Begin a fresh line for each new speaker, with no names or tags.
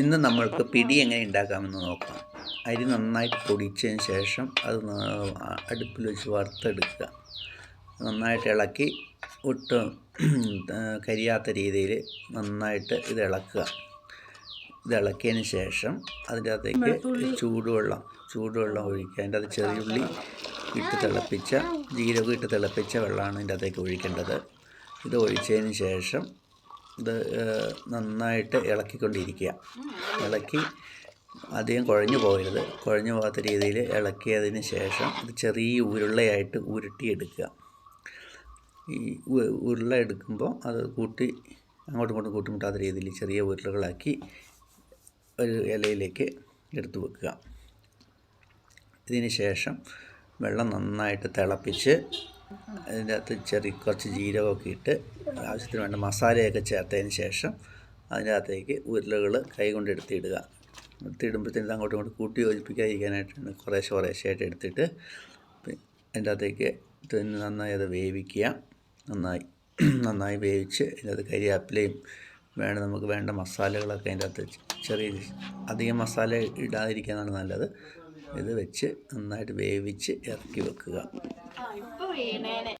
ഇന്ന് നമ്മൾക്ക് പിടി എങ്ങനെ ഉണ്ടാക്കാമെന്ന് നോക്കാം. അരി നന്നായിട്ട് പൊടിച്ചതിന് ശേഷം അത് അടുപ്പിൽ വെച്ച് വറുത്തെടുക്കുക. നന്നായിട്ട് ഇളക്കി ഒട്ടും കരിയാത്ത രീതിയിൽ നന്നായിട്ട് ഇത് ഇളക്കുക. ഇത് ഇളക്കിയതിന് ശേഷം അതിൻ്റെ അകത്തേക്ക് ചൂടുവെള്ളം ഒഴിക്കുക. അതിൻ്റെ അത് ചെറിയുള്ളി ഇട്ട് തിളപ്പിച്ച ജീരകം ഇട്ട് തിളപ്പിച്ച വെള്ളമാണ് ഇതിൻ്റെ അകത്തേക്ക് ഒഴിക്കേണ്ടത്. ഇത് ഒഴിച്ചതിന് ശേഷം ഇത് നന്നായിട്ട് ഇളക്കിക്കൊണ്ടിരിക്കുക. ഇളക്കി അധികം കുഴഞ്ഞു പോകരുത്. കുഴഞ്ഞു പോകാത്ത രീതിയിൽ ഇളക്കിയതിന് ശേഷം ഇത് ചെറിയ ഉരുളയായിട്ട് ഉരുട്ടിയെടുക്കുക. ഈ ഉരുള എടുക്കുമ്പോൾ അത് അങ്ങോട്ടും ഇങ്ങോട്ടും കൂട്ടിമുട്ടാത്ത രീതിയിൽ ചെറിയ ഉരുളകളാക്കി ഒരു ഇലയിലേക്ക് എടുത്തു വെക്കുക. ഇതിന് ശേഷം വെള്ളം നന്നായിട്ട് തിളപ്പിച്ച് അതിൻ്റെ അകത്ത് കുറച്ച് ജീരകമൊക്കെ ഇട്ട് ആവശ്യത്തിന് വേണ്ട മസാലയൊക്കെ ചേർത്തതിന് ശേഷം അതിൻ്റെ അകത്തേക്ക് ഉരുളകൾ കൈ കൊണ്ട് എടുത്തിടുക. എടുത്തിടുമ്പോഴത്തേന് അങ്ങോട്ടും ഇങ്ങോട്ടും കൂട്ടി യോജിപ്പിക്കാതിരിക്കാനായിട്ടാണ് കുറേശ്ശെയായിട്ട് എടുത്തിട്ട് അതിൻ്റെ അകത്തേക്ക് നന്നായി അത് വേവിക്കുക. നന്നായി വേവിച്ച് അതിൻ്റെ അകത്ത് കരിവേപ്പിലയും നമുക്ക് വേണ്ട മസാലകളൊക്കെ അതിൻ്റെ അകത്ത് അധികം മസാല ഇടാതിരിക്കാനാണ് നല്ലത്. ഇത് വെച്ച് നന്നായിട്ട് വേവിച്ച് ഇറക്കി വെക്കുക.